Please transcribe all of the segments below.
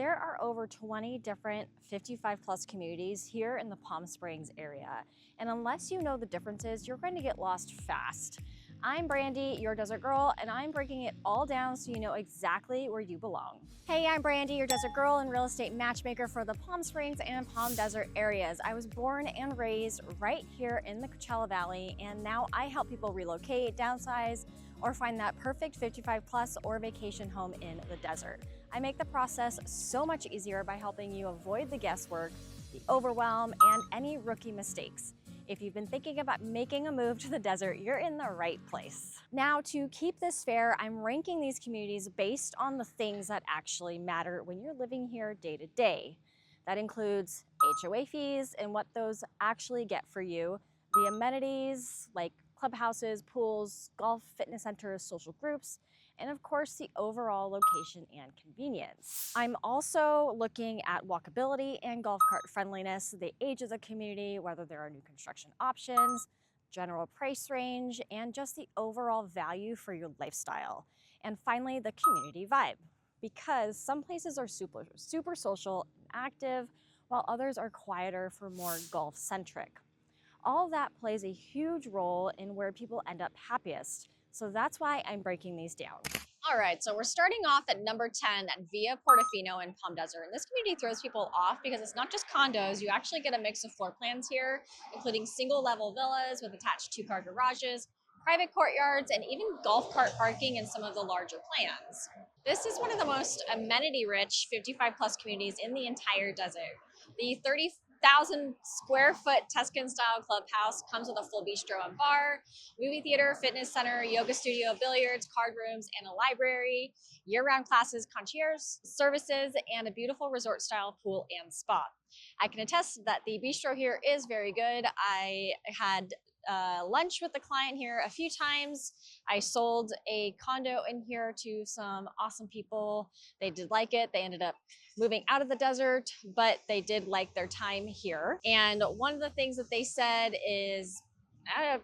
There are over 20 different 55 plus communities here in the Palm Springs area. And unless you know the differences, you're going to get lost fast. I'm Brandy, your desert girl, and I'm breaking it all down so you know exactly where you belong. Hey, I'm Brandy, your desert girl and real estate matchmaker for the Palm Springs and Palm Desert areas. I was born and raised right here in the Coachella Valley, and now I help people relocate, downsize, or find that perfect 55 plus or vacation home in the desert. I make the process so much easier by helping you avoid the guesswork, the overwhelm, and any rookie mistakes. If you've been thinking about making a move to the desert, you're in the right place. Now, to keep this fair, I'm ranking these communities based on the things that actually matter when you're living here day to day. That includes HOA fees and what those actually get for you, the amenities like clubhouses, pools, golf, fitness centers, social groups, and of course the overall location and convenience. I'm also looking at walkability and golf cart friendliness, the age of the community, whether there are new construction options, general price range, and just the overall value for your lifestyle. And finally, the community vibe, because some places are super social and active, while others are quieter for more golf centric. All that plays a huge role in where people end up happiest. So that's why I'm breaking these down. All right, so we're starting off at number 10 at Via Portofino in Palm Desert. And this community throws people off because it's not just condos. You actually get a mix of floor plans here, including single level villas with attached 2-car garages, private courtyards, and even golf cart parking in some of the larger plans. This is one of the most amenity rich 55 plus communities in the entire desert. The 30,000 square foot Tuscan style clubhouse comes with a full bistro and bar, movie theater, fitness center, yoga studio, billiards, card rooms, and a library, year-round classes, concierge services, and a beautiful resort style pool and spa. I can attest that the bistro here is very good. I had lunch with the client here a few times. I sold a condo in here to some awesome people. They did like it. They ended up moving out of the desert, but they did like their time here. And one of the things that they said is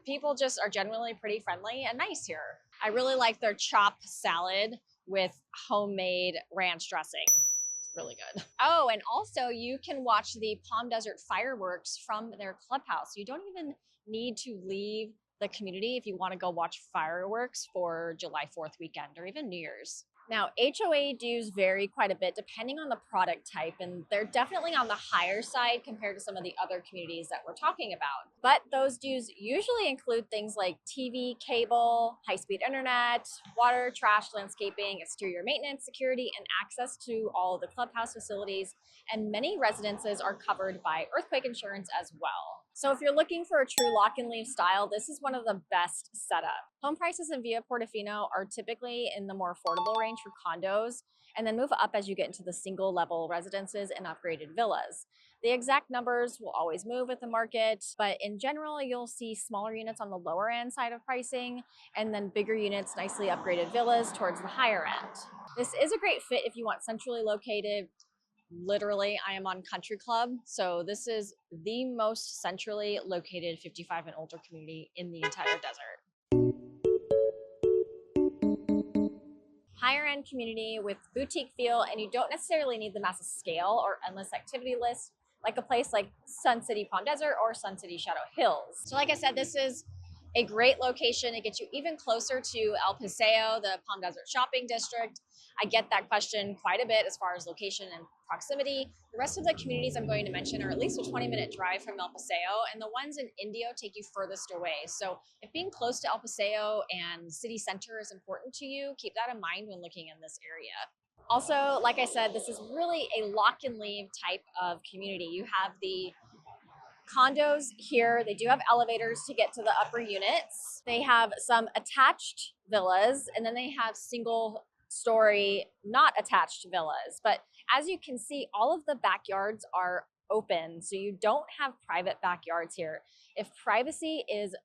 people just are generally pretty friendly and nice here. I really like their chopped salad with homemade ranch dressing. It's really good. Oh, and also you can watch the Palm Desert fireworks from their clubhouse. You don't even need to leave the community if you want to go watch fireworks for July 4th weekend or even New Year's. Now, HOA dues vary quite a bit depending on the product type, and they're definitely on the higher side compared to some of the other communities that we're talking about. But those dues usually include things like TV, cable, high-speed internet, water, trash, landscaping, exterior maintenance, security, and access to all of the clubhouse facilities. And many residences are covered by earthquake insurance as well. So if you're looking for a true lock and leave style, this is one of the best setup. Home prices in Via Portofino are typically in the more affordable range for condos, and then move up as you get into the single level residences and upgraded villas. The exact numbers will always move with the market, but in general, you'll see smaller units on the lower end side of pricing, and then bigger units, nicely upgraded villas towards the higher end. This is a great fit if you want centrally located. Literally, I am on Country Club, so this is the most centrally located 55 and older community in the entire desert. Higher end community with boutique feel, and you don't necessarily need the massive scale or endless activity list like a place like Sun City Palm Desert or Sun City Shadow Hills. So like I said, this is a great location. It gets you even closer to El Paseo, the Palm Desert shopping district. I get that question quite a bit as far as location and proximity. The rest of the communities I'm going to mention are at least a 20-minute drive from El Paseo, and the ones in Indio take you furthest away. So if being close to El Paseo and city center is important to you, keep that in mind when looking in this area. Also, like I said, this is really a lock and leave type of community. You have the condos here. They do have elevators to get to the upper units. They have some attached villas, and then they have single story, not attached villas. But as you can see, all of the backyards are open, so you don't have private backyards here. If privacy is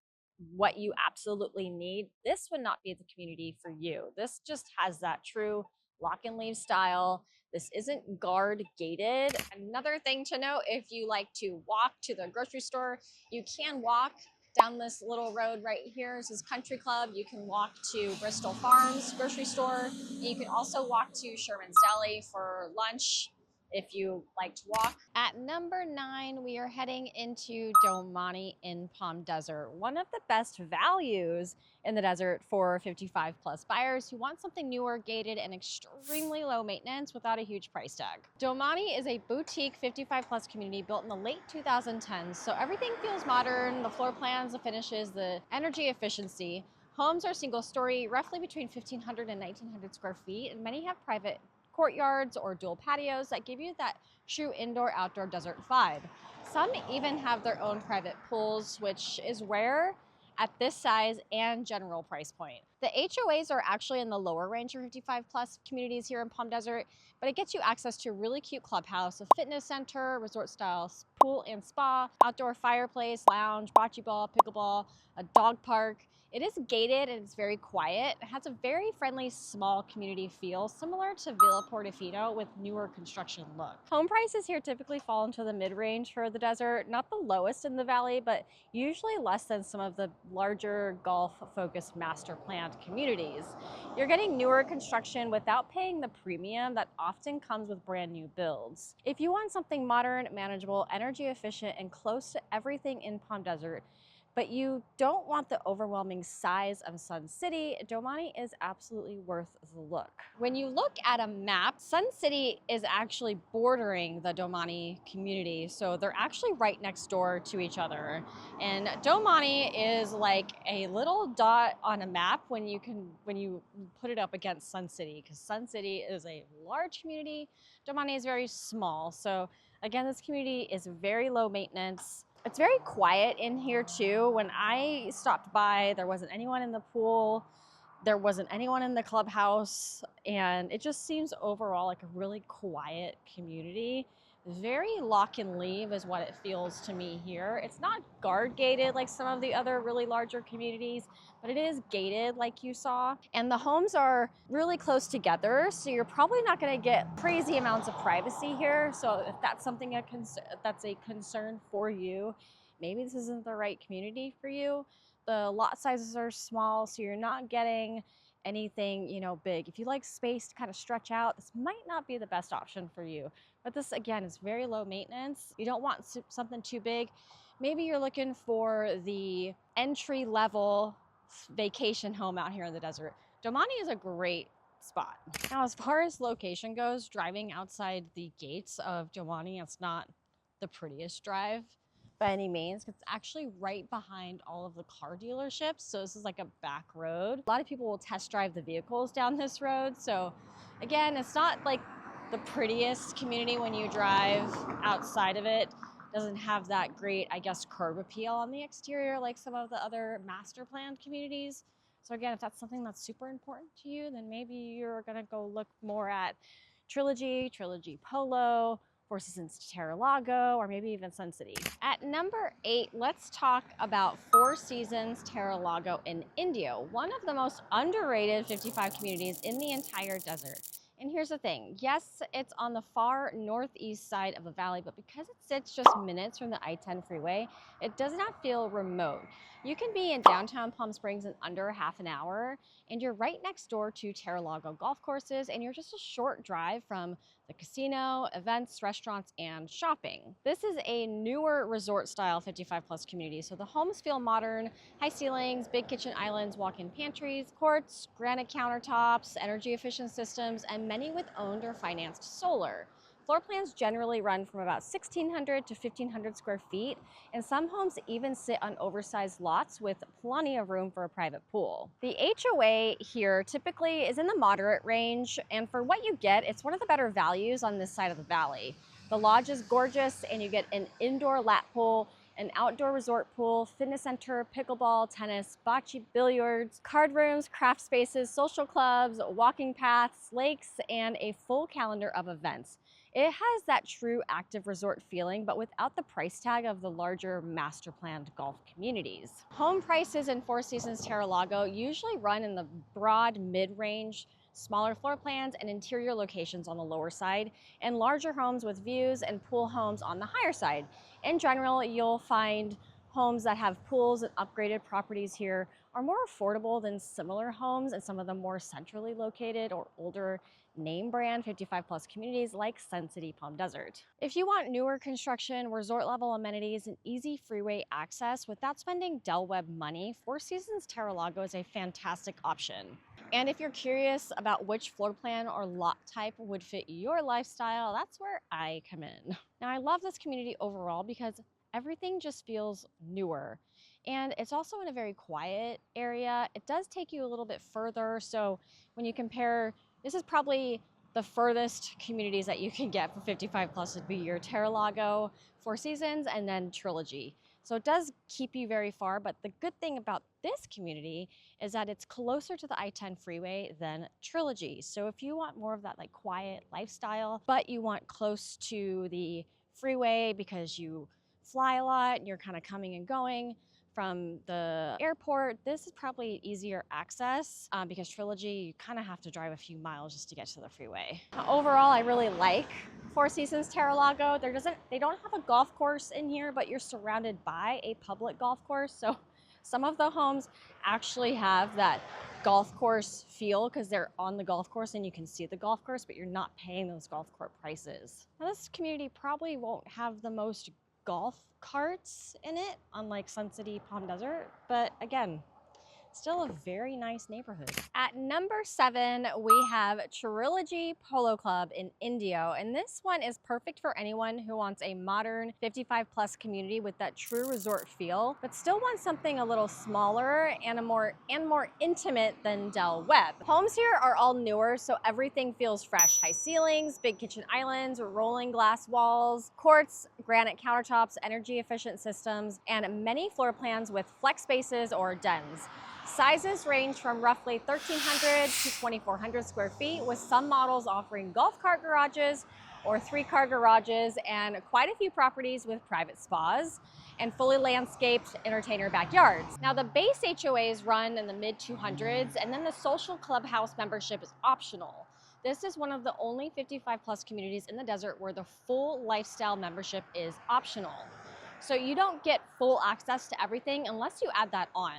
what you absolutely need, this would not be the community for you. This just has that true lock and leave style. This isn't guard gated. Another thing to note, if you like to walk to the grocery store, you can walk down this little road right here. This is Country Club. You can walk to Bristol Farms grocery store. And you can also walk to Sherman's Deli for lunch. if you like to walk. At number 9, we are heading into Domani in Palm Desert. One of the best values in the desert for 55 plus buyers who want something newer, gated, and extremely low maintenance without a huge price tag. Domani is a boutique 55 plus community built in the late 2010s, so everything feels modern, the floor plans, the finishes, the energy efficiency. Homes are single story, roughly between 1,500 and 1,900 square feet, and many have private courtyards or dual patios that give you that true indoor-outdoor desert vibe. Some even have their own private pools, which is rare at this size and general price point. The HOAs are actually in the lower range of 55 plus communities here in Palm Desert, but it gets you access to a really cute clubhouse, a fitness center, resort style pool and spa, outdoor fireplace, lounge, bocce ball, pickleball, a dog park. It is gated and it's very quiet. It has a very friendly, small community feel, similar to Villa Portofino with newer construction look. Home prices here typically fall into the mid-range for the desert, not the lowest in the valley, but usually less than some of the larger golf-focused master planned communities. You're getting newer construction without paying the premium that often comes with brand new builds. If you want something modern, manageable, energy efficient, and close to everything in Palm Desert, but you don't want the overwhelming size of Sun City, Domani is absolutely worth the look. When you look at a map, Sun City is actually bordering the Domani community, so they're actually right next door to each other. And Domani is like a little dot on a map when you put it up against Sun City, because Sun City is a large community, Domani is very small. So again, this community is very low maintenance. It's very quiet in here too. When I stopped by, there wasn't anyone in the pool, there wasn't anyone in the clubhouse, and it just seems overall like a really quiet community. Very lock and leave is what it feels to me here. It's not guard gated like some of the other really larger communities, but it is gated like you saw. And the homes are really close together, so you're probably not gonna get crazy amounts of privacy here. So if that's something that's a concern for you, maybe this isn't the right community for you. The lot sizes are small, so you're not getting anything, big. If you like space to kind of stretch out, this might not be the best option for you. But this, again, is very low maintenance. You don't want something too big. Maybe you're looking for the entry level vacation home out here in the desert. Domani is a great spot. Now, as far as location goes, driving outside the gates of Domani, it's not the prettiest drive by any means. It's actually right behind all of the car dealerships. So this is like a back road. A lot of people will test drive the vehicles down this road. So again, it's not like the prettiest community when you drive outside of it. Doesn't have that great, I guess, curb appeal on the exterior like some of the other master planned communities. So again, if that's something that's super important to you, then maybe you're gonna go look more at Trilogy, Polo, Four Seasons Terra Lago, or maybe even Sun City. At number 8, let's talk about Four Seasons Terra Lago in Indio, one of the most underrated 55 communities in the entire desert. And here's the thing, yes, it's on the far northeast side of the valley, but because it sits just minutes from the I-10 freeway, it does not feel remote. You can be in downtown Palm Springs in under half an hour, and you're right next door to Terra Lago golf courses, and you're just a short drive from the casino, events, restaurants, and shopping. This is a newer resort style 55 plus community, so the homes feel modern, high ceilings, big kitchen islands, walk-in pantries, courts, granite countertops, energy efficient systems, and many with owned or financed solar. Floor plans generally run from about 1,600 to 1,500 square feet, and some homes even sit on oversized lots with plenty of room for a private pool. The HOA here typically is in the moderate range, and for what you get, it's one of the better values on this side of the valley. The lodge is gorgeous, and you get an indoor lap pool, an outdoor resort pool, fitness center, pickleball, tennis, bocce, billiards, card rooms, craft spaces, social clubs, walking paths, lakes, and a full calendar of events. It has that true active resort feeling, but without the price tag of the larger master planned golf communities. Home prices in Four Seasons Terra Lago usually run in the broad mid-range, smaller floor plans and interior locations on the lower side, and larger homes with views and pool homes on the higher side. In general, you'll find Homes that have pools and upgraded properties here are more affordable than similar homes in some of the more centrally located or older name brand 55 plus communities like Sun City Palm Desert. If you want newer construction, resort level amenities, and easy freeway access without spending Del Webb money, Four Seasons Terra Lago is a fantastic option. And if you're curious about which floor plan or lot type would fit your lifestyle, that's where I come in. Now, I love this community overall because everything just feels newer. And it's also in a very quiet area. It does take you a little bit further. So when you compare, this is probably the furthest communities that you can get for 55 plus would be your Terra Lago, Four Seasons, and then Trilogy. So it does keep you very far, but the good thing about this community is that it's closer to the I-10 freeway than Trilogy. So if you want more of that like quiet lifestyle, but you want close to the freeway because you fly a lot and you're kind of coming and going from the airport, this is probably easier access because Trilogy, you kind of have to drive a few miles just to get to the freeway. Overall, I really like Four Seasons Terra Lago. They don't have a golf course in here, but you're surrounded by a public golf course. So some of the homes actually have that golf course feel because they're on the golf course and you can see the golf course, but you're not paying those golf course prices. Now, this community probably won't have the most golf carts in it, unlike Sun City Palm Desert, but again, still a very nice neighborhood. At number 7, we have Trilogy Polo Club in Indio, and this one is perfect for anyone who wants a modern 55 plus community with that true resort feel, but still wants something a little smaller and more intimate than Del Webb. Homes here are all newer, so everything feels fresh. High ceilings, big kitchen islands, rolling glass walls, quartz, granite countertops, energy efficient systems, and many floor plans with flex spaces or dens. Sizes range from roughly 1,300 to 2,400 square feet, with some models offering golf cart garages or 3-car garages, and quite a few properties with private spas and fully landscaped entertainer backyards. Now, the base HOAs run in the mid 200s, and then the social clubhouse membership is optional. This is one of the only 55 plus communities in the desert where the full lifestyle membership is optional. So you don't get full access to everything unless you add that on.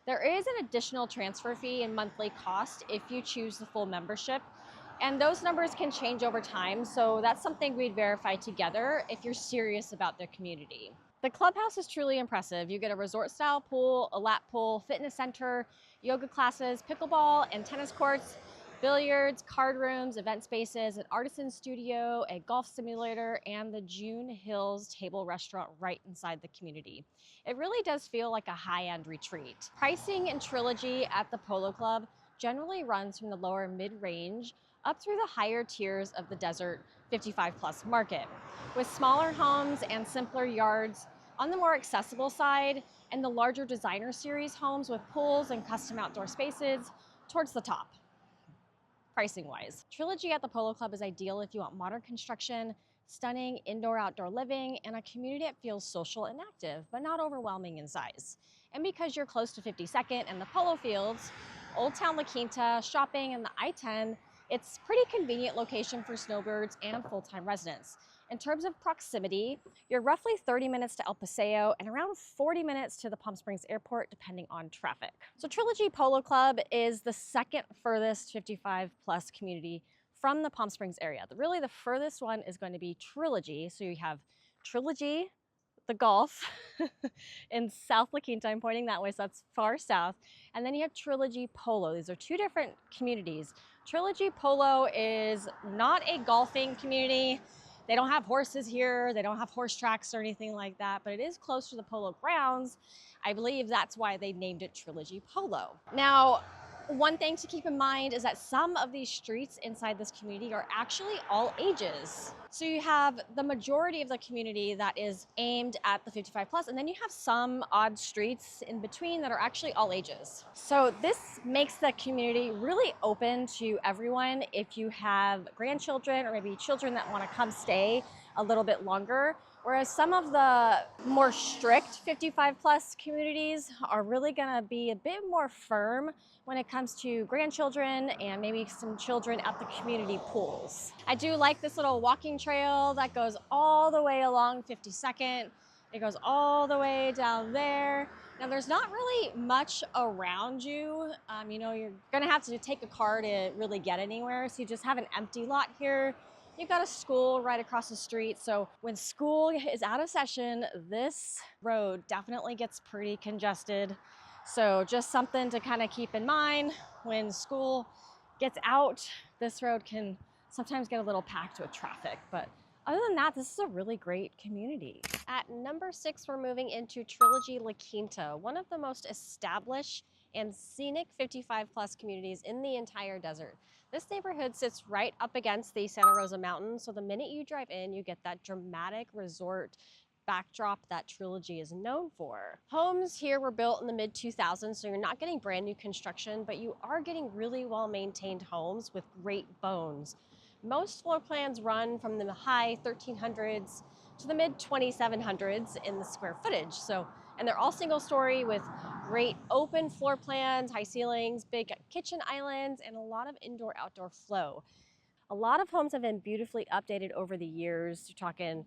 There is an additional transfer fee and monthly cost if you choose the full membership, and those numbers can change over time, so that's something we'd verify together if you're serious about the community. The clubhouse is truly impressive. You get a resort-style pool, a lap pool, fitness center, yoga classes, pickleball and tennis courts, billiards, card rooms, event spaces, an artisan studio, a golf simulator, and the June Hills Table Restaurant right inside the community. It really does feel like a high-end retreat. Pricing in Trilogy at the Polo Club generally runs from the lower mid-range up through the higher tiers of the desert 55 plus market, with smaller homes and simpler yards on the more accessible side, and the larger designer series homes with pools and custom outdoor spaces towards the top. Pricing wise, Trilogy at the Polo Club is ideal if you want modern construction, stunning indoor-outdoor living, and a community that feels social and active, but not overwhelming in size. And because you're close to 52nd and the Polo Fields, Old Town La Quinta, shopping, and the I-10, it's a pretty convenient location for snowbirds and full-time residents. In terms of proximity, you're roughly 30 minutes to El Paseo and around 40 minutes to the Palm Springs Airport, depending on traffic. So Trilogy Polo Club is the second furthest 55 plus community from the Palm Springs area. Really, the furthest one is going to be Trilogy. So you have Trilogy, the golf, in South La Quinta. I'm pointing that way, so that's far south. And then you have Trilogy Polo. These are two different communities. Trilogy Polo is not a golfing community. They don't have horses here. They don't have horse tracks or anything like that, but it is close to the Polo grounds. I believe that's why they named it Trilogy Polo. Now, one thing to keep in mind is that some of these streets inside this community are actually all ages. So you have the majority of the community that is aimed at the 55 plus, and then you have some odd streets in between that are actually all ages. So this makes the community really open to everyone if you have grandchildren or maybe children that want to come stay a little bit longer. Whereas some of the more strict 55 plus communities are really gonna be a bit more firm when it comes to grandchildren and maybe some children at the community pools. I do like this little walking trail that goes all the way along 52nd. It goes all the way down there. Now there's not really much around you. You're gonna have to take a car to really get anywhere. So you just have an empty lot here. You've got a school right across the street. So when school is out of session, this road definitely gets pretty congested. So just something to kind of keep in mind when school gets out, this road can sometimes get a little packed with traffic, but other than that, this is a really great community. At number 6, we're moving into Trilogy La Quinta, one of the most established and scenic 55 plus communities in the entire desert. This neighborhood sits right up against the Santa Rosa Mountains, so the minute you drive in, you get that dramatic resort backdrop that Trilogy is known for. Homes here were built in the mid 2000s, so you're not getting brand new construction, but you are getting really well maintained homes with great bones. Most floor plans run from the high 1300s to the mid 2700s in the square footage. And they're all single story with great open floor plans, high ceilings, big kitchen islands, and a lot of indoor outdoor flow. A lot of homes have been beautifully updated over the years. You're talking,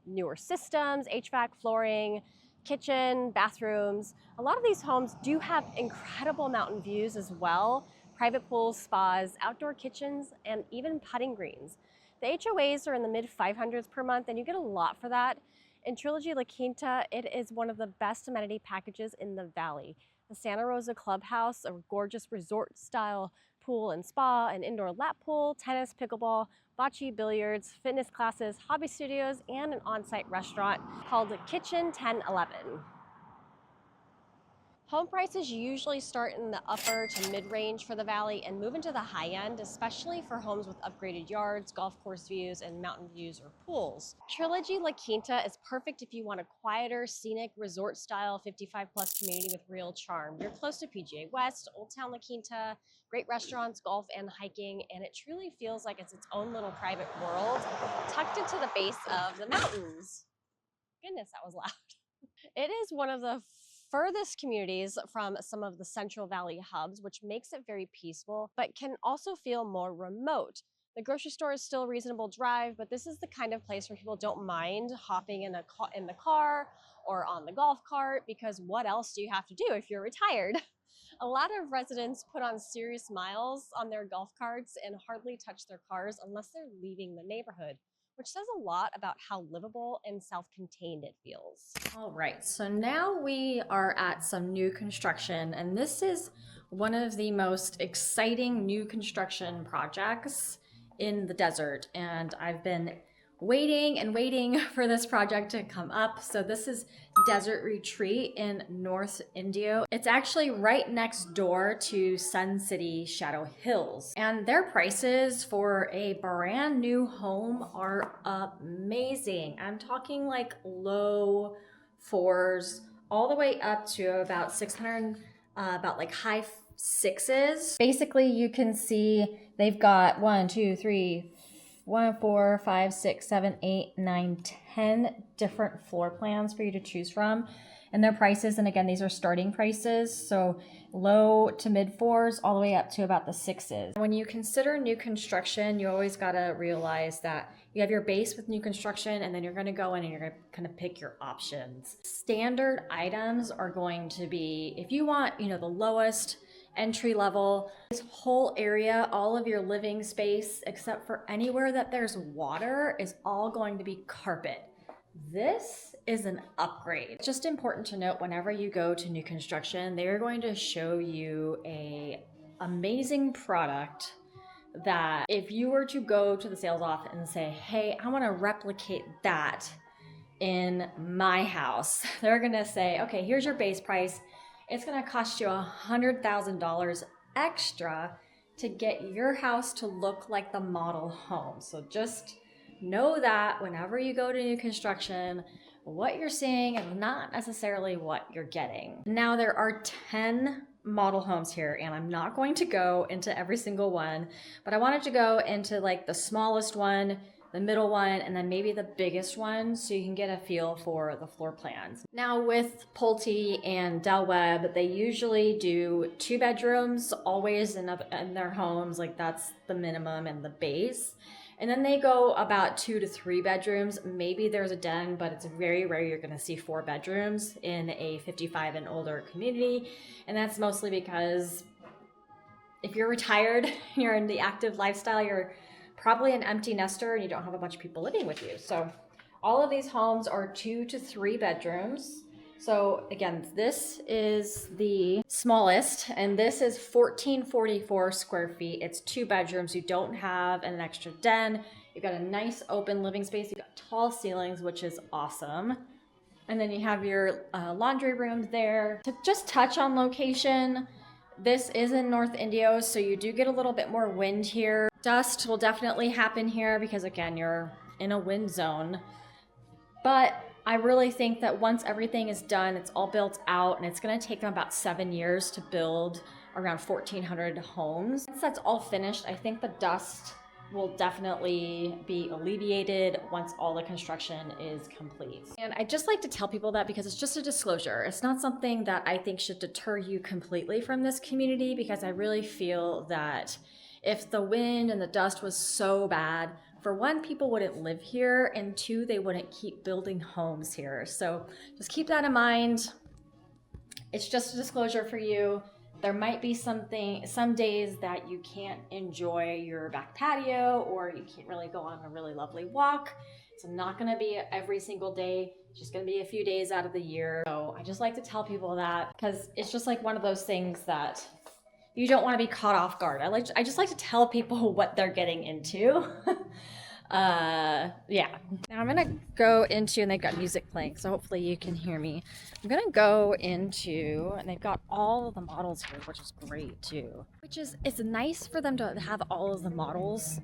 newer systems, HVAC, flooring, kitchen, bathrooms. A lot of these homes do have incredible mountain views as well, private pools, spas, outdoor kitchens, and even putting greens. The HOAs are in the mid 500s per month, and you get a lot for that. In Trilogy La Quinta, it is one of the best amenity packages in the valley. The Santa Rosa Clubhouse, a gorgeous resort style pool and spa, an indoor lap pool, tennis, pickleball, bocce, billiards, fitness classes, hobby studios, and an on-site restaurant called Kitchen 1011. Home prices usually start in the upper to mid-range for the valley and move into the high end, especially for homes with upgraded yards, golf course views, and mountain views or pools. Trilogy La Quinta is perfect if you want a quieter, scenic, resort-style 55-plus community with real charm. You're close to PGA West, Old Town La Quinta, great restaurants, golf, and hiking, and it truly feels like it's its own little private world tucked into the base of the mountains. Goodness, that was loud. It is one of the furthest communities from some of the Central Valley hubs, which makes it very peaceful, but can also feel more remote. The grocery store is still a reasonable drive, but this is the kind of place where people don't mind hopping in the car or on the golf cart, because what else do you have to do if you're retired? A lot of residents put on serious miles on their golf carts and hardly touch their cars unless they're leaving the neighborhood, which says a lot about how livable and self-contained it feels. All right, so now we are at some new construction, and this is one of the most exciting new construction projects in the desert, and I've been waiting and waiting for this project to come up. So this is Desert Retreat in North Indio. It's actually right next door to Sun City Shadow Hills, and their prices for a brand new home are amazing. I'm talking like low fours all the way up to about 600, about like high sixes. Basically, you can see they've got 10 different floor plans for you to choose from, and their prices, and again, these are starting prices, so low to mid fours all the way up to about the sixes. When you consider new construction, you always got to realize that you have your base with new construction, and then you're going to go in and you're going to kind of pick your options. Standard items are going to be, if you want, the lowest entry level, this whole area, all of your living space, except for anywhere that there's water, is all going to be carpet. This is an upgrade. It's just important to note, whenever you go to new construction, they're going to show you a amazing product that if you were to go to the sales office and say, hey, I want to replicate that in my house, they're going to say, okay, here's your base price. It's going to cost you $100,000 extra to get your house to look like the model home. So just know that whenever you go to new construction, what you're seeing is not necessarily what you're getting. Now, there are 10 model homes here, and I'm not going to go into every single one, but I wanted to go into like the smallest one, the middle one, and then maybe the biggest one, so you can get a feel for the floor plans. Now, with Pulte and Webb, they usually do 2 bedrooms always in their homes, like that's the minimum and the base. And then they go about 2 to 3 bedrooms. Maybe there's a den, but it's very rare you're gonna see 4 bedrooms in a 55 and older community. And that's mostly because if you're retired, you're in the active lifestyle, you're probably an empty nester and you don't have a bunch of people living with you. So all of these homes are 2 to 3 bedrooms. So again, this is the smallest, and this is 1444 square feet. It's 2 bedrooms. You don't have an extra den. You've got a nice open living space. You've got tall ceilings, which is awesome. And then you have your laundry rooms there. To just touch on location, this is in North Indio, so you do get a little bit more wind here. Dust will definitely happen here because, again, you're in a wind zone. But I really think that once everything is done, it's all built out, and it's going to take them about 7 years to build around 1,400 homes. Once that's all finished, I think the dust will definitely be alleviated once all the construction is complete. And I just like to tell people that because it's just a disclosure. It's not something that I think should deter you completely from this community, because I really feel that if the wind and the dust was so bad, for one, people wouldn't live here, and two, they wouldn't keep building homes here. So just keep that in mind. It's just a disclosure for you. There might be some days that you can't enjoy your back patio, or you can't really go on a really lovely walk. It's not gonna be every single day. It's just gonna be a few days out of the year. So I just like to tell people that, because it's just like one of those things that you don't want to be caught off guard. I just like to tell people what they're getting into. Yeah. Now I'm gonna go into, and they've got music playing, so hopefully you can hear me. I'm gonna go into, and they've got all of the models here, which is great too. It's nice for them to have all of the models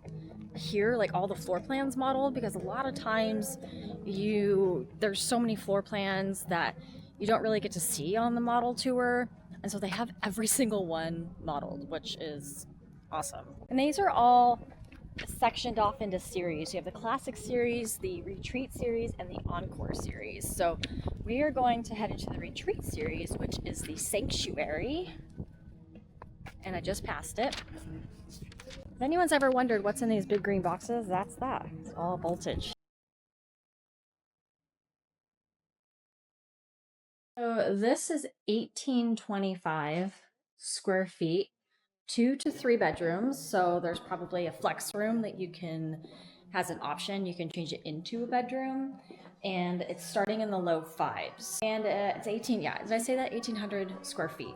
here, like all the floor plans modeled, because a lot of times there's so many floor plans that you don't really get to see on the model tour. And so they have every single one modeled, which is awesome. And these are all sectioned off into series. You have the classic series, the retreat series, and the encore series. So we are going to head into the retreat series, which is the sanctuary. And I just passed it. If anyone's ever wondered what's in these big green boxes, that's that. It's all voltage. So this is 1825 square feet, 2 to 3 bedrooms. So there's probably a flex room that has an option. You can change it into a bedroom, and it's starting in the low 5s. And it's 18, yeah, did I say that? 1,800 square feet.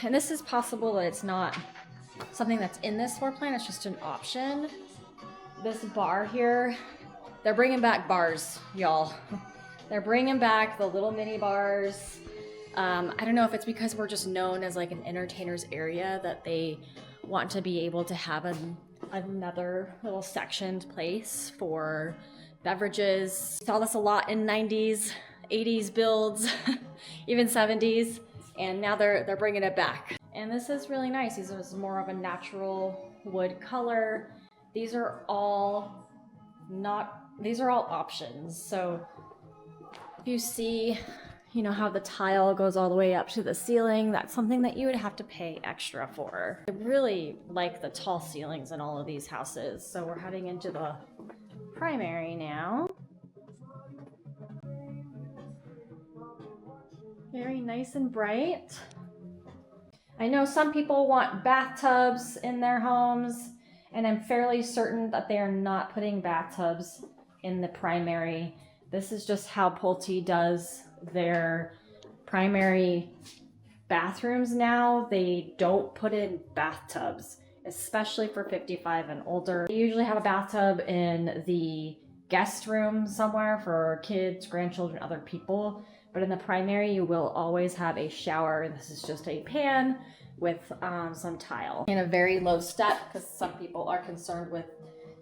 And this is possible that it's not something that's in this floor plan, it's just an option. This bar here, they're bringing back bars, y'all. They're bringing back the little mini bars. I don't know if it's because we're just known as like an entertainer's area that they want to be able to have another little sectioned place for beverages. Saw this a lot in 90s, 80s builds, even 70s, and now they're bringing it back. And this is really nice. This is more of a natural wood color. These are all options. So if you see, how the tile goes all the way up to the ceiling, that's something that you would have to pay extra for. I really like the tall ceilings in all of these houses. So we're heading into the primary now. Very nice and bright. I know some people want bathtubs in their homes, and I'm fairly certain that they are not putting bathtubs in the primary. This is just how Pulte does their primary bathrooms now. They don't put in bathtubs, especially for 55 and older. They usually have a bathtub in the guest room somewhere for kids, grandchildren, other people. But in the primary, you will always have a shower. This is just a pan with some tile and a very low step, because some people are concerned with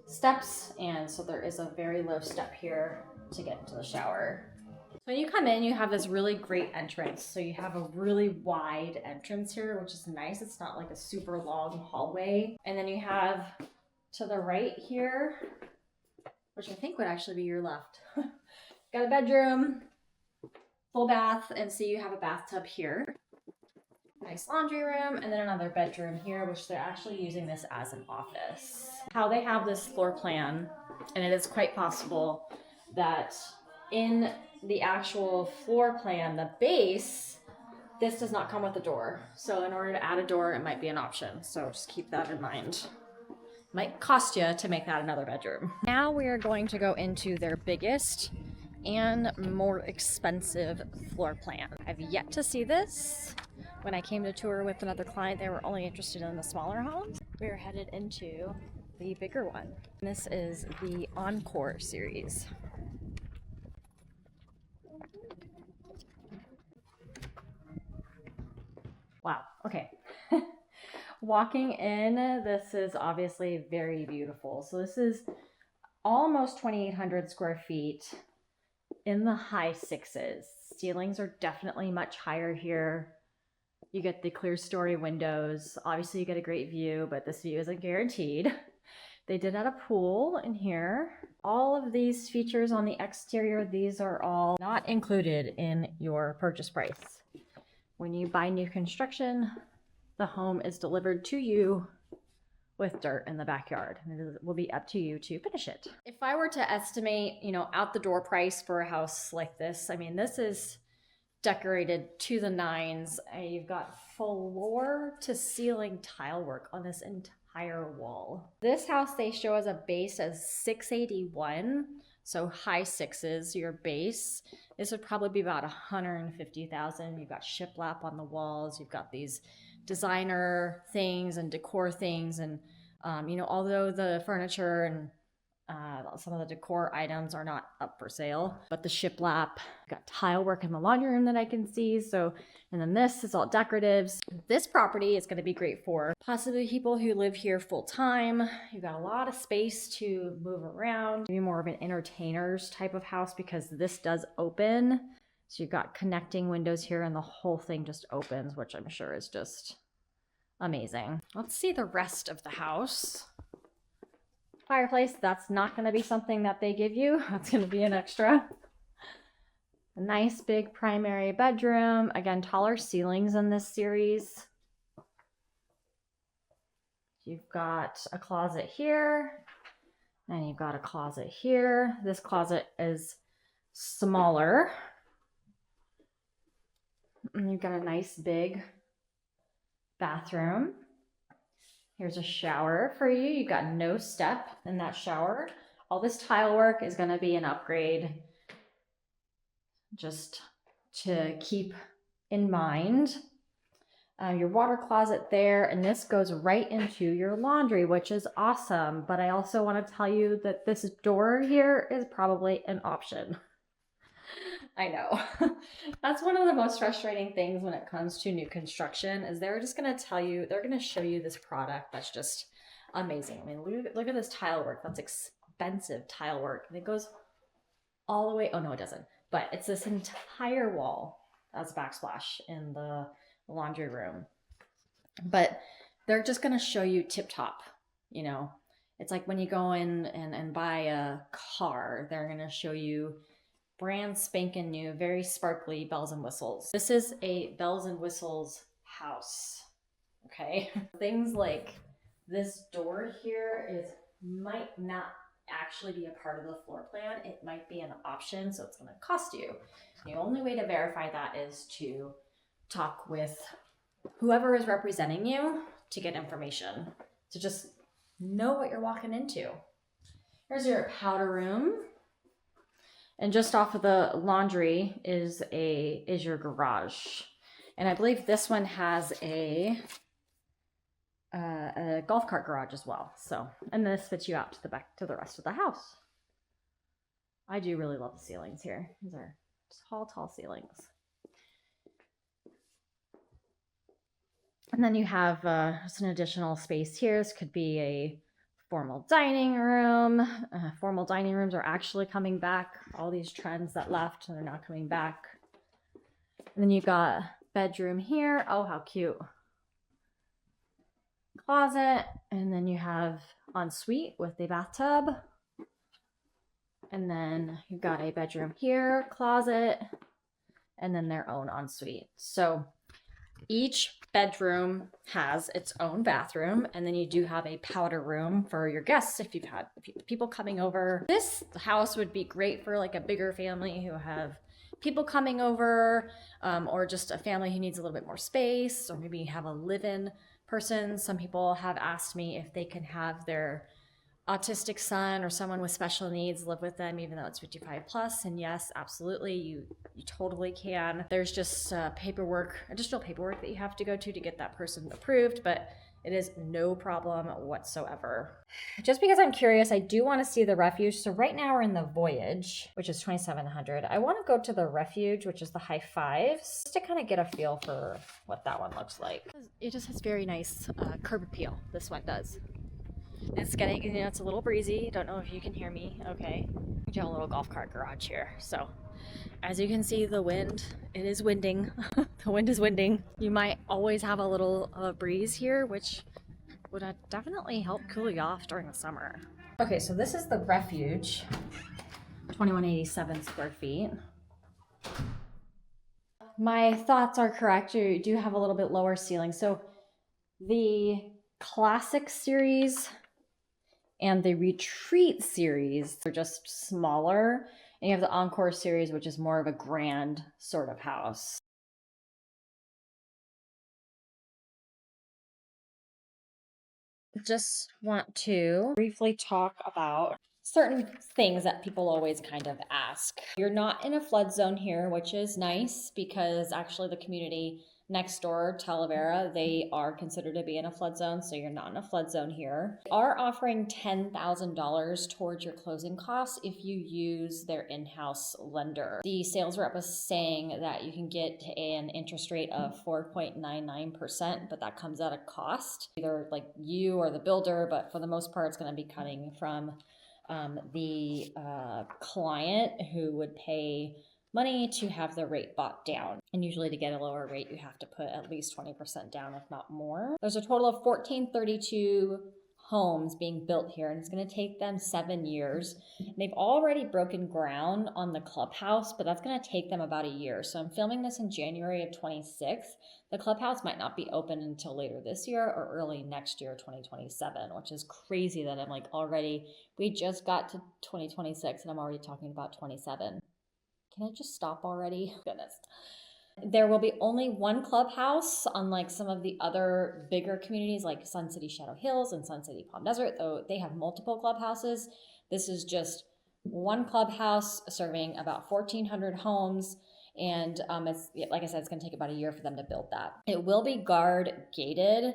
steps, and so there is a very low step here to get into the shower. So when you come in, you have this really great entrance. So you have a really wide entrance here, which is nice. It's not like a super long hallway. And then you have to the right here, which I think would actually be your left. Got a bedroom, full bath, and so you have a bathtub here. Nice laundry room, and then another bedroom here, which they're actually using this as an office. How they have this floor plan, and it is quite possible that in the actual floor plan, the base, this does not come with a door. So in order to add a door, it might be an option. So just keep that in mind. Might cost you to make that another bedroom. Now we are going to go into their biggest and more expensive floor plan. I've yet to see this. When I came to tour with another client, they were only interested in the smaller homes. We're headed into the bigger one. This is the Encore series. Wow, okay. Walking in, this is obviously very beautiful. So this is almost 2,800 square feet in the high sixes. Ceilings are definitely much higher here. You get the clear story windows. Obviously you get a great view, but this view isn't guaranteed. They did add a pool in here. All of these features on the exterior, these are all not included in your purchase price. When you buy new construction, the home is delivered to you with dirt in the backyard, and it will be up to you to finish it. If I were to estimate, out the door price for a house like this, I mean, this is decorated to the nines. You've got floor to ceiling tile work on this entire wall. This house they show as a base as 681, so high sixes, your base. This would probably be about 150,000. You've got shiplap on the walls. You've got these designer things and decor things, and although the furniture and some of the decor items are not up for sale, but the shiplap, got tile work in the laundry room that I can see. So, and then this is all decoratives. This property is going to be great for possibly people who live here full time. You've got a lot of space to move around. Maybe more of an entertainer's type of house because this does open. So you've got connecting windows here and the whole thing just opens, which I'm sure is just amazing. Let's see the rest of the house. Fireplace, that's not going to be something that they give you. That's going to be an extra. A nice big primary bedroom. Again, taller ceilings in this series. You've got a closet here, and you've got a closet here. This closet is smaller. And you've got a nice big bathroom. Here's a shower for you. You've got no step in that shower. All this tile work is going to be an upgrade just to keep in mind. Your water closet there, and this goes right into your laundry, which is awesome. But I also want to tell you that this door here is probably an option. I know. That's one of the most frustrating things when it comes to new construction is they're just going to tell you, they're going to show you this product that's just amazing. I mean, look at this tile work. That's expensive tile work. And it goes all the way. Oh, no, it doesn't. But it's this entire wall as backsplash in the laundry room. But they're just going to show you tip top, It's like when you go in and buy a car, they're going to show you brand spanking new, very sparkly bells and whistles. This is a bells and whistles house, okay? Things like this door here might not actually be a part of the floor plan. It might be an option, so it's gonna cost you. The only way to verify that is to talk with whoever is representing you to get information, to just know what you're walking into. Here's your powder room. And just off of the laundry is your garage. And I believe this one has a golf cart garage as well. So, and this fits you out to the back to the rest of the house. I do really love the ceilings here. These are tall ceilings. And then you have just an additional space here. This could be a formal dining room. Formal dining rooms are actually coming back. All these trends that left, they're not coming back. And then you've got bedroom here. Oh, how cute. Closet. And then you have ensuite with a bathtub. And then you've got a bedroom here, closet, and then their own ensuite. So Each bedroom has its own bathroom, and then you do have a powder room for your guests if you've had people coming over. This house would be great for like a bigger family who have people coming over, or just a family who needs a little bit more space, or maybe you have a live-in person. Some people have asked me if they can have their autistic son or someone with special needs live with them even though it's 55 plus, and yes, absolutely, you totally can. There's just additional paperwork that you have to go to get that person approved, but it is no problem whatsoever. Just because I'm curious, I do want to see the refuge. So right now we're in the Voyage, which is 2,700. I want to go to the Refuge, which is the high fives, just to kind of get a feel for what that one looks like. It just has very nice curb appeal, this one does. It's getting, it's a little breezy. Don't know if you can hear me. Okay. We do have a little golf cart garage here. So as you can see, the wind, it is winding. The wind is winding. You might always have a little breeze here, which would definitely help cool you off during the summer. Okay, so this is the Refuge, 2187 square feet. My thoughts are correct. You do have a little bit lower ceiling. So the Classic series and the Retreat series are just smaller. And you have the Encore series, which is more of a grand sort of house. Just want to briefly talk about certain things that people always kind of ask. You're not in a flood zone here, which is nice because actually the community next door, Talavera, they are considered to be in a flood zone, so you're not in a flood zone here. They are offering $10,000 towards your closing costs if you use their in-house lender. The sales rep was saying that you can get an interest rate of 4.99%, but that comes at a cost, either like you or the builder, but for the most part, it's going to be coming from the client who would pay money to have the rate bought down. And usually to get a lower rate, you have to put at least 20% down, if not more. There's a total of 1432 homes being built here, and it's going to take them 7 years. They've already broken ground on the clubhouse, but that's going to take them about a year. So I'm filming this in January of 26. The clubhouse might not be open until later this year or early next year, 2027, which is crazy that I'm like already, we just got to 2026 and I'm already talking about 27. Can I just stop already? Goodness. There will be only one clubhouse, unlike some of the other bigger communities like Sun City Shadow Hills and Sun City Palm Desert, though they have multiple clubhouses. This is just one clubhouse serving about 1,400 homes. And it's, like I said, it's going to take about a year for them to build that. It will be guard gated,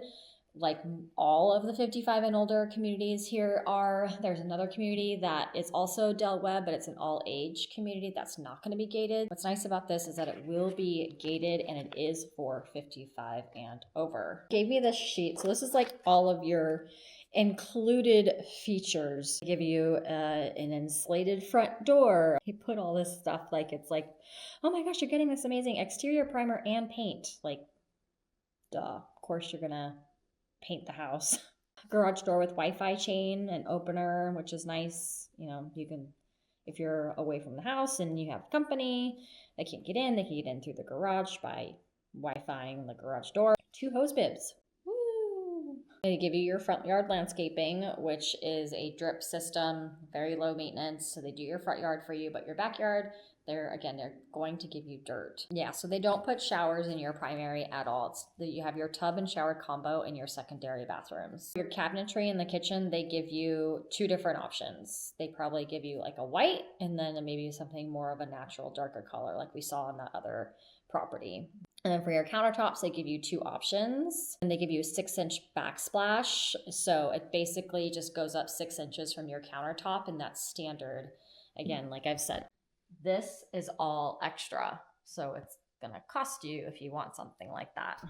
like all of the 55 and older communities here are. There's another community that is also Del Webb, but it's an all age community that's not going to be gated. What's nice about this is that it will be gated and it is for 55 and over. Gave me this sheet. So this is like all of your included features. They give you an insulated front door. He put all this stuff like it's like, oh my gosh, you're getting this amazing exterior primer and paint. Like, duh, of course you're gonna paint the house. Garage door with Wi-Fi chain and opener, which is nice. You know, you can, if you're away from the house and you have company, they can't get in, they can get in through the garage by Wi-Fiing the garage door. 2 hose bibs. Woo! They give you your front yard landscaping, which is a drip system, very low maintenance. So they do your front yard for you, but your backyard, they're going to give you dirt. Yeah, so they don't put showers in your primary at all. You have your tub and shower combo in your secondary bathrooms. Your cabinetry in the kitchen, they give you 2 different options. They probably give you like a white and then maybe something more of a natural darker color like we saw on that other property. And then for your countertops, they give you 2 options, and they give you a 6-inch backsplash. So it basically just goes up 6 inches from your countertop, and that's standard. Again, like I've said, this is all extra. So it's gonna cost you if you want something like that.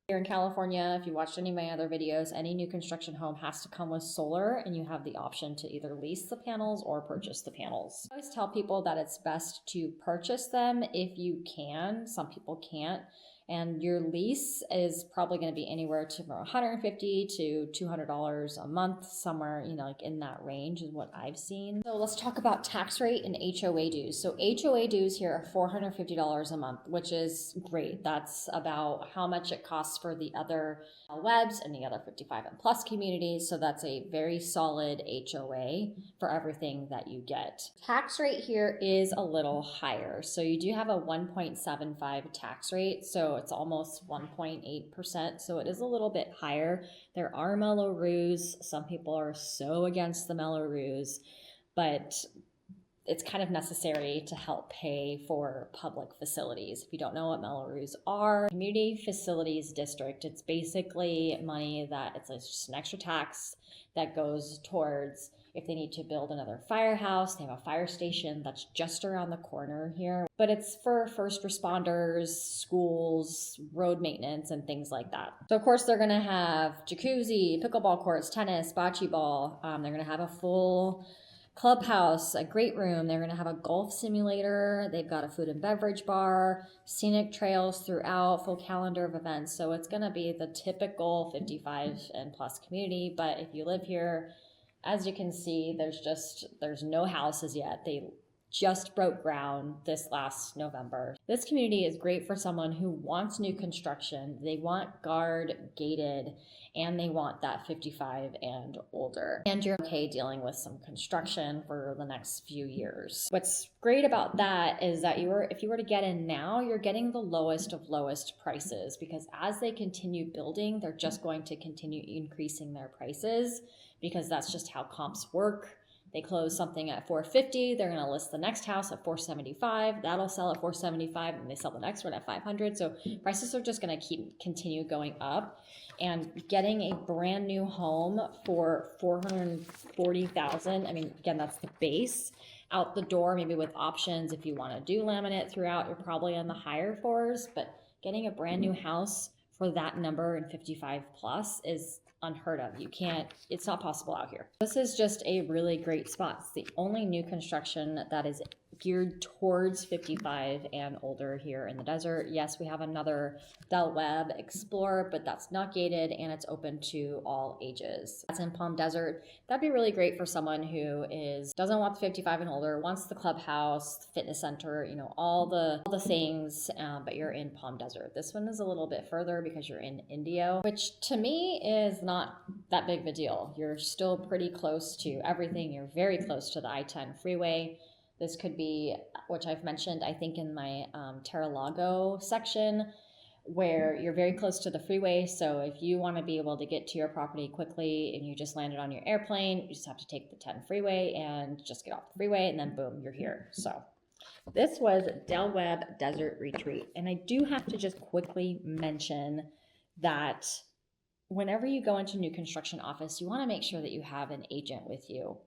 Here in California, if you watched any of my other videos, any new construction home has to come with solar, and you have the option to either lease the panels or purchase the panels. I always tell people that it's best to purchase them if you can. Some people can't. And your lease is probably going to be anywhere to from $150 to $200 a month, somewhere, like in that range is what I've seen. So let's talk about tax rate and HOA dues. So HOA dues here are $450 a month, which is great. That's about how much it costs for the other Webbs and the other 55 and plus communities. So that's a very solid HOA for everything that you get. Tax rate here is a little higher. So you do have a 1.75 tax rate. So it's almost 1.8%. So it is a little bit higher. There are Mello-Roos. Some people are so against the Mello-Roos, but it's kind of necessary to help pay for public facilities. If you don't know what Mello-Roos are, Community Facilities District, it's basically money that it's just an extra tax that goes towards if they need to build another firehouse. They have a fire station that's just around the corner here, but it's for first responders, schools, road maintenance, and things like that. So of course they're gonna have jacuzzi, pickleball courts, tennis, bocce ball. They're gonna have a full clubhouse, a great room. They're going to have a golf simulator. They've got a food and beverage bar, scenic trails throughout, full calendar of events. So it's going to be the typical 55 and plus community. But if you live here, as you can see, there's no houses yet. They just broke ground this last November. This community is great for someone who wants new construction. They want guard gated, and they want that 55 and older. And you're okay dealing with some construction for the next few years. What's great about that is that if you were to get in now, you're getting the lowest of lowest prices, because as they continue building, they're just going to continue increasing their prices, because that's just how comps work. They close something at $450, they're going to list the next house at $475, that'll sell at $475, and they sell the next one at $500. So prices are just going to continue going up. And getting a brand new home for $440,000, I mean, again, that's the base. Out the door, maybe with options, if you want to do laminate throughout, you're probably on the higher fours, but getting a brand new house for that number in 55 plus is unheard of. It's not possible out here. This is just a really great spot. It's the only new construction that is geared towards 55 and older here in the desert. Yes, we have another Del Webb Explorer, but that's not gated and it's open to all ages. That's in Palm Desert. That'd be really great for someone who doesn't want the 55 and older, wants the clubhouse, fitness center, all the things, but you're in Palm Desert. This one is a little bit further because you're in Indio, which to me is not that big of a deal. You're still pretty close to everything. You're very close to the I-10 freeway. This could be, which I've mentioned, I think in my Terra Lago section, where you're very close to the freeway. So if you want to be able to get to your property quickly and you just landed on your airplane, you just have to take the 10 freeway and just get off the freeway, and then boom, you're here. So this was Del Webb Desert Retreat. And I do have to just quickly mention that whenever you go into a new construction office, you want to make sure that you have an agent with you.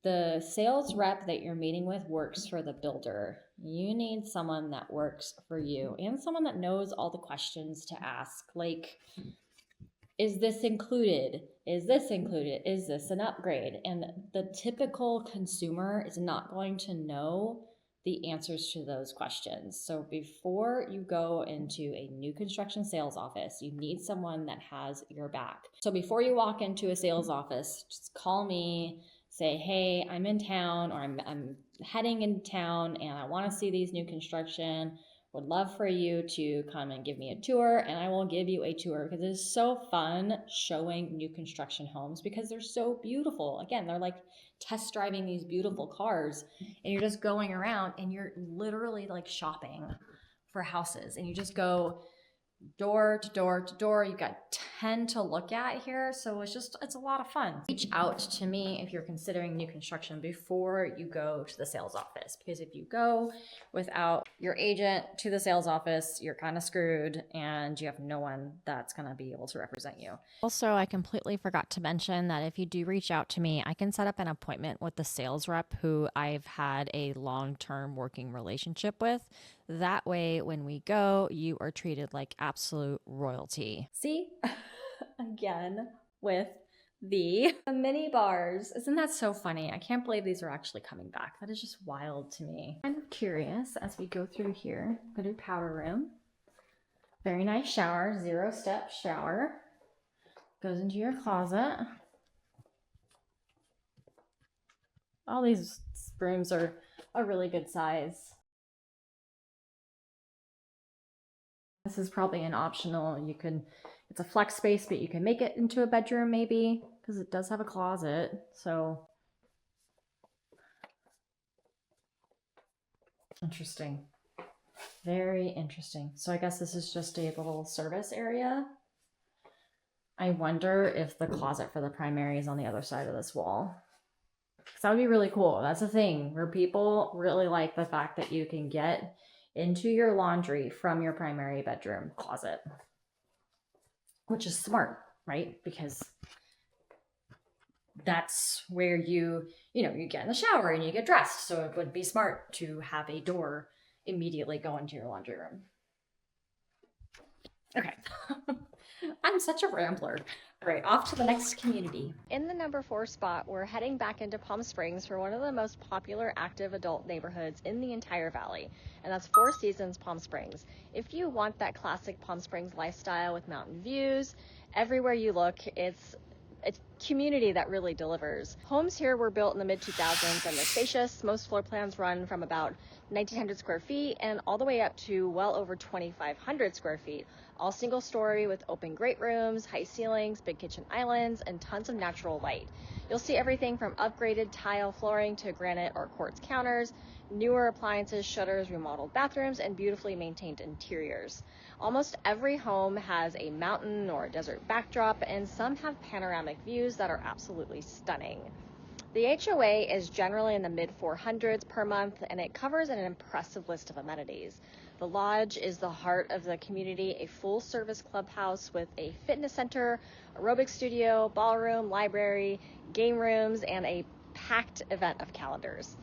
The sales rep that you're meeting with works for the builder. You need someone that works for you and someone that knows all the questions to ask. Like, is this included? Is this included? Is this an upgrade? And the typical consumer is not going to know the answers to those questions. So before you go into a new construction sales office, you need someone that has your back. So before you walk into a sales office, just call me, say, hey, I'm in town, or I'm heading in town and I want to see these new construction. Would love for you to come and give me a tour, and I will give you a tour, because it is so fun showing new construction homes because they're so beautiful. Again, they're like test driving these beautiful cars, and you're just going around and you're literally like shopping for houses, and you just go door to door to door. You've got 10 to look at here. So it's a lot of fun. Reach out to me if you're considering new construction before you go to the sales office, because if you go without your agent to the sales office, you're kind of screwed and you have no one that's going to be able to represent you. Also, I completely forgot to mention that if you do reach out to me, I can set up an appointment with the sales rep who I've had a long-term working relationship with. That way, when we go, you are treated like absolute royalty. See, again, with the mini bars. Isn't that so funny? I can't believe these are actually coming back. That is just wild to me. I'm kind of curious as we go through here. Go to powder room. Very nice shower, 0-step shower. Goes into your closet. All these rooms are a really good size. This is probably an optional. It's a flex space, but you can make it into a bedroom maybe, because it does have a closet. So interesting. Very interesting. So I guess this is just a little service area. I wonder if the closet for the primary is on the other side of this wall. Because that would be really cool. That's a thing where people really like the fact that you can get into your laundry from your primary bedroom closet, which is smart, right? Because that's where you get in the shower and you get dressed. So it would be smart to have a door immediately go into your laundry room. Okay. I'm such a rambler. All right, off to the next community. In the number 4 spot, we're heading back into Palm Springs for one of the most popular active adult neighborhoods in the entire valley, and that's Four Seasons Palm Springs. If you want that classic Palm Springs lifestyle with mountain views, everywhere you look, it's a community that really delivers. Homes here were built in the mid-2000s and they're spacious. Most floor plans run from about 1,900 square feet and all the way up to well over 2,500 square feet. All single story with open great rooms, high ceilings, big kitchen islands, and tons of natural light. You'll see everything from upgraded tile flooring to granite or quartz counters, newer appliances, shutters, remodeled bathrooms, and beautifully maintained interiors. Almost every home has a mountain or a desert backdrop, and some have panoramic views that are absolutely stunning. The HOA is generally in the mid-400s per month, and it covers an impressive list of amenities. The lodge is the heart of the community, a full-service clubhouse with a fitness center, aerobic studio, ballroom, library, game rooms, and a packed event of calendars.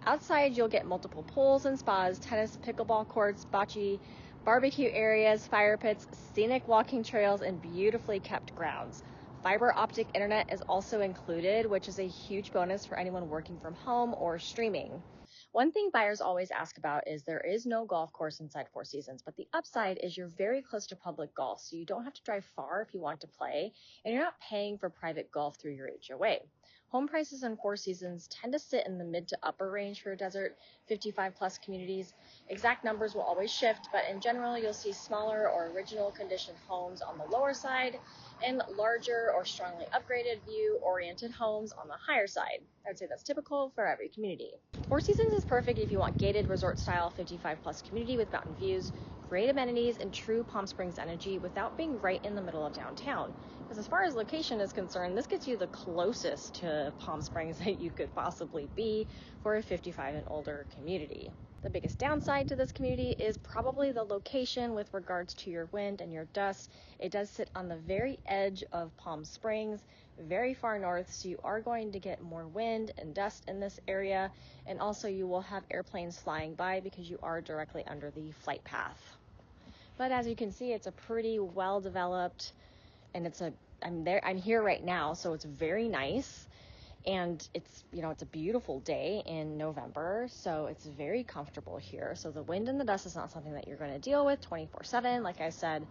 Outside, you'll get multiple pools and spas, tennis, pickleball courts, bocce, barbecue areas, fire pits, scenic walking trails, and beautifully kept grounds. Fiber optic internet is also included, which is a huge bonus for anyone working from home or streaming. One thing buyers always ask about is there is no golf course inside Four Seasons, but the upside is you're very close to public golf, so you don't have to drive far if you want to play, and you're not paying for private golf through your HOA. Home prices in Four Seasons tend to sit in the mid to upper range for desert 55 plus communities. Exact numbers will always shift, but in general, you'll see smaller or original condition homes on the lower side and larger or strongly upgraded view-oriented homes on the higher side. I would say that's typical for every community. Four Seasons is perfect if you want gated resort-style 55-plus community with mountain views, great amenities, and true Palm Springs energy without being right in the middle of downtown. Because as far as location is concerned, this gets you the closest to Palm Springs that you could possibly be for a 55 and older community. The biggest downside to this community is probably the location with regards to your wind and your dust. It does sit on the very edge of Palm Springs, very far north, so you are going to get more wind and dust in this area, and also you will have airplanes flying by because you are directly under the flight path. But as you can see, it's a pretty well developed, and I'm here right now, so it's very nice. And it's a beautiful day in November, so it's very comfortable here. So the wind and the dust is not something that you're going to deal with 24/7. Like I said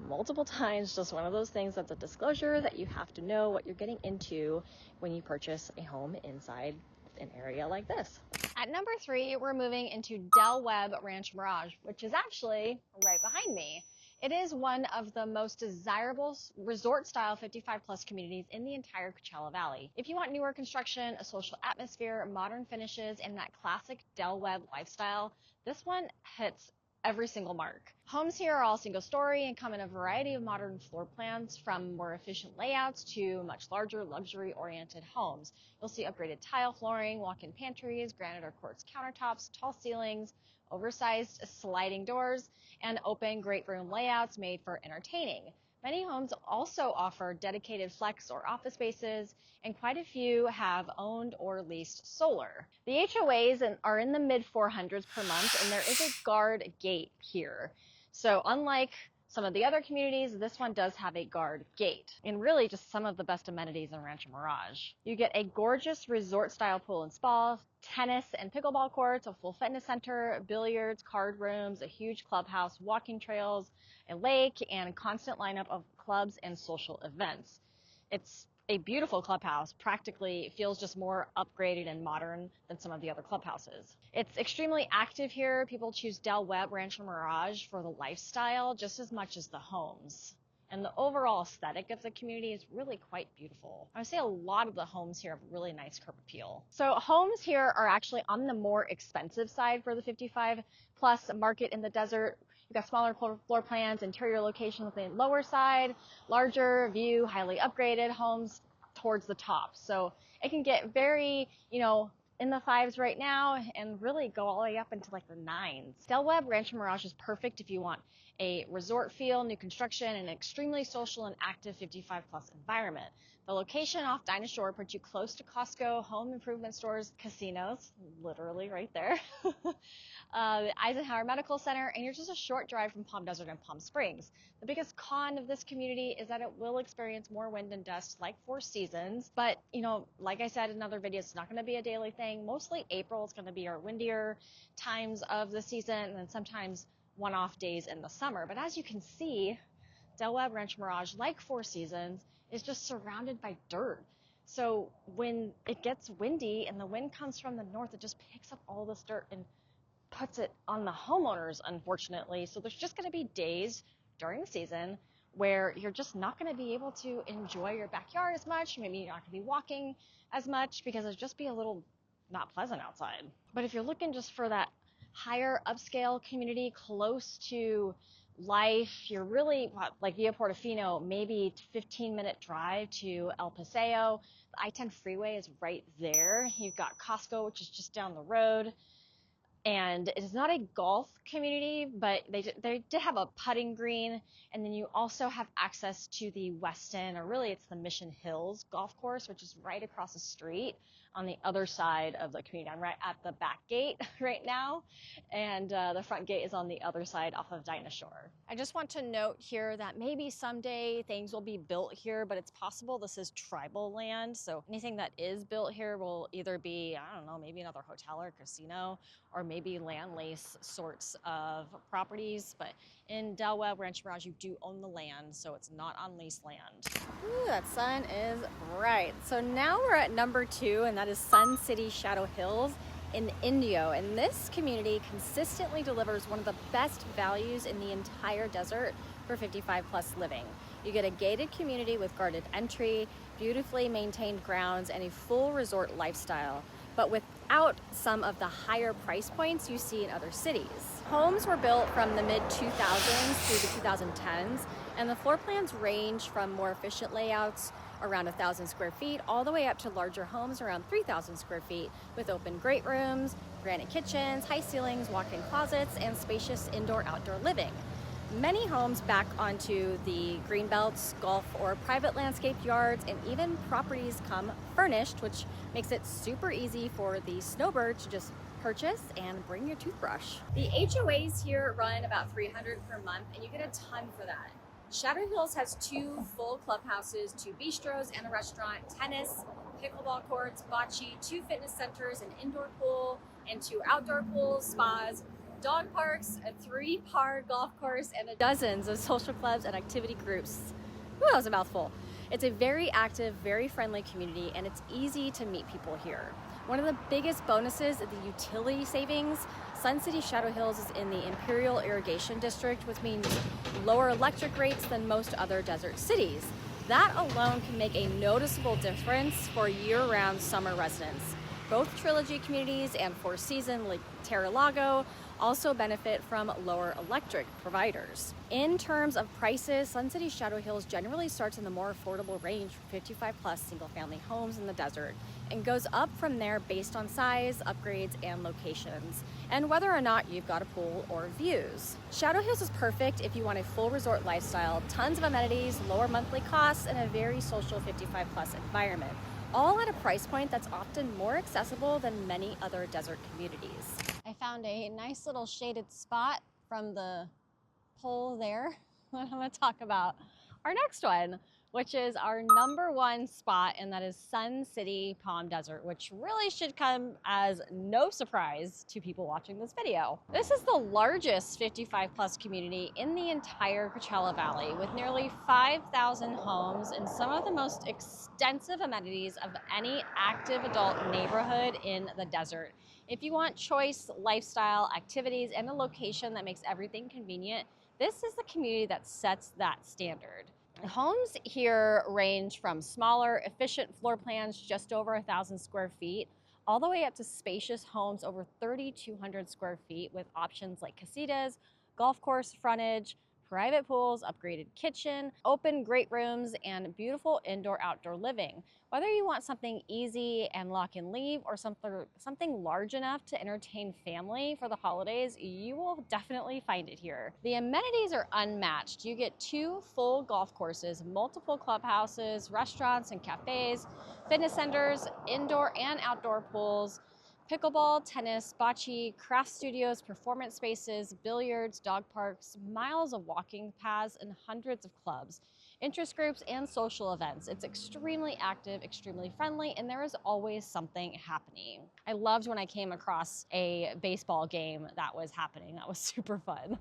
multiple times, just one of those things that's a disclosure that you have to know what you're getting into when you purchase a home inside an area like this. At number 3, we're moving into Webb Rancho Mirage, which is actually right behind me. It is one of the most desirable resort-style 55-plus communities in the entire Coachella Valley. If you want newer construction, a social atmosphere, modern finishes, and that classic Webb lifestyle, this one hits every single mark. Homes here are all single story and come in a variety of modern floor plans, from more efficient layouts to much larger luxury oriented homes. You'll see upgraded tile flooring, walk-in pantries, granite or quartz countertops, tall ceilings, oversized sliding doors, and open great room layouts made for entertaining. Many homes also offer dedicated flex or office spaces, and quite a few have owned or leased solar. The HOAs are in the mid 400s per month, and there is a guard gate here. So unlike Some of the other communities, this one does have a guard gate, and really just some of the best amenities in Rancho Mirage. You get a gorgeous resort-style pool and spa, tennis and pickleball courts, a full fitness center, billiards, card rooms, a huge clubhouse, walking trails, a lake, and a constant lineup of clubs and social events. It's a beautiful clubhouse, practically feels just more upgraded and modern than some of the other clubhouses. It's extremely active here. People choose Webb, Rancho Mirage for the lifestyle just as much as the homes. And the overall aesthetic of the community is really quite beautiful. I would say a lot of the homes here have really nice curb appeal. So homes here are actually on the more expensive side for the 55 plus market in the desert. You've got smaller floor plans, interior locations on the lower side, larger view, highly upgraded homes towards the top. So it can get very, in the 5s right now and really go all the way up into like the 9s. Webb Rancho Mirage is perfect if you want a resort feel, new construction, and an extremely social and active 55 plus environment. The location off Dinah Shore puts you close to Costco, home improvement stores, casinos, literally right there, the Eisenhower Medical Center, and you're just a short drive from Palm Desert and Palm Springs. The biggest con of this community is that it will experience more wind and dust like Four Seasons, but like I said in other videos, it's not going to be a daily thing. Mostly April is going to be our windier times of the season, and then sometimes one-off days in the summer. But as you can see, Webb Rancho Mirage, like Four Seasons, is just surrounded by dirt. So when it gets windy and the wind comes from the north, it just picks up all this dirt and puts it on the homeowners, unfortunately. So there's just going to be days during the season where you're just not going to be able to enjoy your backyard as much. Maybe you're not going to be walking as much because it'll just be a little not pleasant outside. But if you're looking just for that higher upscale community close to life, you're really like via Portofino, maybe 15-minute drive to El Paseo. The I-10 freeway is right there. You've got Costco, which is just down the road. And it is not a golf community, but they did have a putting green. And then you also have access to the Weston, or really it's the Mission Hills golf course, which is right across the street on the other side of the community. I'm right at the back gate right now, and the front gate is on the other side off of Dinah Shore. I just want to note here that maybe someday things will be built here, but it's possible this is tribal land. So anything that is built here will either be, I don't know, maybe another hotel or casino, or maybe land lease sorts of properties. But in Webb Rancho Mirage, you do own the land, so it's not on leased land. Ooh, that sun is bright. So now we're at number 2, and that is Sun City Shadow Hills in Indio. And this community consistently delivers one of the best values in the entire desert for 55 plus living. You get a gated community with guarded entry, beautifully maintained grounds, and a full resort lifestyle, but without some of the higher price points you see in other cities. Homes were built from the mid-2000s through the 2010s, and the floor plans range from more efficient layouts around 1,000 square feet all the way up to larger homes around 3,000 square feet with open great rooms, granite kitchens, high ceilings, walk-in closets, and spacious indoor-outdoor living. Many homes back onto the green belts, golf or private landscape yards, and even properties come furnished, which makes it super easy for the snowbird to just purchase and bring your toothbrush. The HOAs here run about $300 per month, and you get a ton for that. Shadow Hills has 2 full clubhouses, 2 bistros and a restaurant, tennis, pickleball courts, bocce, 2 fitness centers, an indoor pool, and 2 outdoor pools, spas, dog parks, a 3-par golf course, and dozens of social clubs and activity groups. Ooh, that was a mouthful. It's a very active, very friendly community, and it's easy to meet people here. One of the biggest bonuses is the utility savings. Sun City Shadow Hills is in the Imperial Irrigation District, which means lower electric rates than most other desert cities. That alone can make a noticeable difference for year-round summer residents. Both Trilogy communities and Four Seasons like Terra, Lago also benefit from lower electric providers. In terms of prices, Sun City Shadow Hills generally starts in the more affordable range for 55 plus single family homes in the desert and goes up from there based on size, upgrades, and locations, and whether or not you've got a pool or views. Shadow Hills is perfect if you want a full resort lifestyle, tons of amenities, lower monthly costs, and a very social 55 plus environment, all at a price point that's often more accessible than many other desert communities. I found a nice little shaded spot from the pole there I'm gonna talk about our next one, which is our #1 spot, and that is Sun City Palm Desert, which really should come as no surprise to people watching this video. This is the largest 55+ community in the entire Coachella Valley, with nearly 5,000 homes and some of the most extensive amenities of any active adult neighborhood in the desert. If you want choice, lifestyle, activities, and a location that makes everything convenient, this is the community that sets that standard. Homes here range from smaller, efficient floor plans just over 1,000 square feet, all the way up to spacious homes over 3,200 square feet with options like casitas, golf course frontage, private pools, upgraded kitchen, open great rooms, and beautiful indoor-outdoor living. Whether you want something easy and lock and leave or something large enough to entertain family for the holidays, you will definitely find it here. The amenities are unmatched. You get 2 full golf courses, multiple clubhouses, restaurants and cafes, fitness centers, indoor and outdoor pools, pickleball, tennis, bocce, craft studios, performance spaces, billiards, dog parks, miles of walking paths, and hundreds of clubs, interest groups, and social events. It's extremely active, extremely friendly, and there is always something happening. I loved when I came across a baseball game that was happening. That was super fun.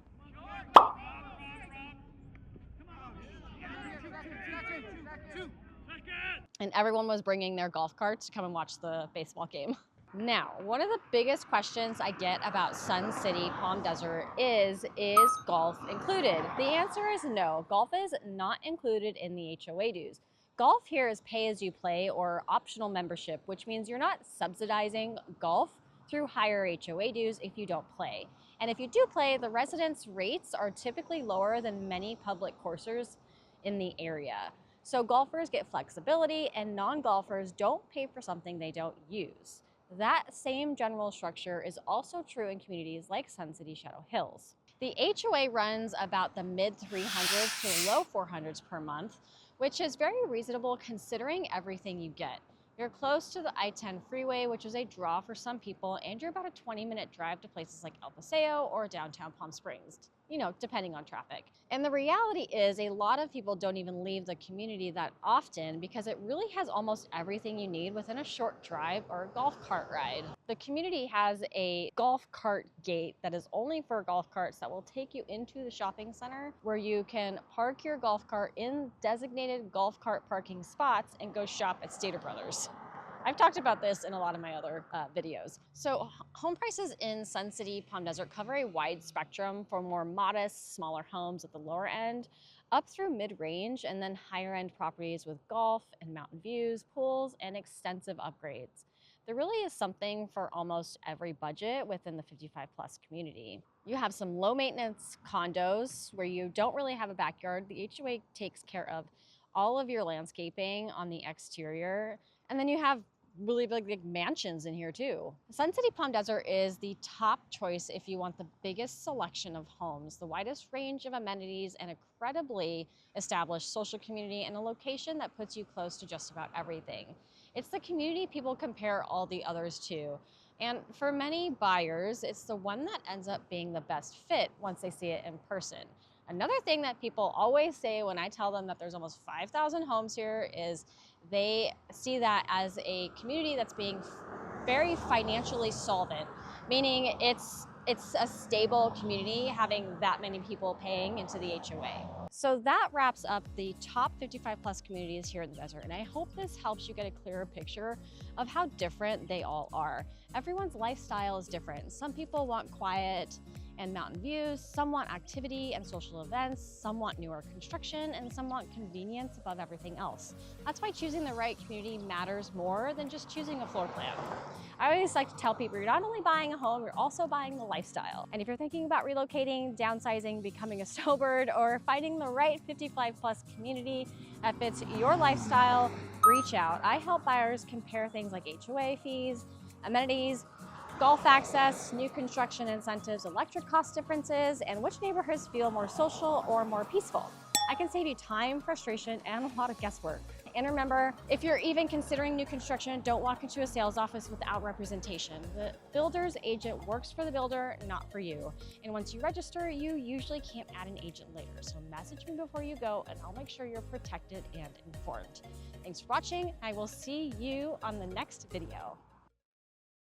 And everyone was bringing their golf carts to come and watch the baseball game. Now, one of the biggest questions I get about Sun City Palm Desert is golf included? The answer is no. Golf is not included in the HOA dues. Golf here is pay as you play or optional membership, which means you're not subsidizing golf through higher HOA dues if you don't play. And if you do play, the residents' rates are typically lower than many public courses in the area. So golfers get flexibility and non-golfers don't pay for something they don't use. That same general structure is also true in communities like Sun City Shadow Hills. The HOA runs about the mid 300s to low 400s per month, which is very reasonable considering everything you get. You're close to the I-10 freeway, which is a draw for some people, and you're about a 20-minute drive to places like El Paseo or downtown Palm Springs, depending on traffic. And the reality is a lot of people don't even leave the community that often because it really has almost everything you need within a short drive or a golf cart ride. The community has a golf cart gate that is only for golf carts that will take you into the shopping center where you can park your golf cart in designated golf cart parking spots and go shop at Stater Brothers. I've talked about this in a lot of my other videos. So home prices in Sun City Palm Desert cover a wide spectrum from more modest, smaller homes at the lower end, up through mid-range, and then higher end properties with golf and mountain views, pools, and extensive upgrades. There really is something for almost every budget within the 55+ community. You have some low maintenance condos where you don't really have a backyard. The HOA takes care of all of your landscaping on the exterior. And then you have really big mansions in here too. Sun City Palm Desert is the top choice if you want the biggest selection of homes, the widest range of amenities, and a credibly established social community, and a location that puts you close to just about everything. It's the community people compare all the others to. And for many buyers, it's the one that ends up being the best fit once they see it in person. Another thing that people always say when I tell them that there's almost 5,000 homes here is they see that as a community that's being very financially solvent, meaning it's a stable community having that many people paying into the HOA. So that wraps up the top 55+ communities here in the desert, and I hope this helps you get a clearer picture of how different they all are. Everyone's lifestyle is different. Some people want quiet and mountain views, some want activity and social events, some want newer construction, and some want convenience above everything else. That's why choosing the right community matters more than just choosing a floor plan. I always like to tell people you're not only buying a home, you're also buying the lifestyle. And if you're thinking about relocating, downsizing, becoming a snowbird, or finding the right 55+ community that fits your lifestyle, reach out. I help buyers compare things like HOA fees, amenities, golf access, new construction incentives, electric cost differences, and which neighborhoods feel more social or more peaceful. I can save you time, frustration, and a lot of guesswork. And remember, if you're even considering new construction, don't walk into a sales office without representation. The builder's agent works for the builder, not for you. And once you register, you usually can't add an agent later. So message me before you go and I'll make sure you're protected and informed. Thanks for watching. I will see you on the next video.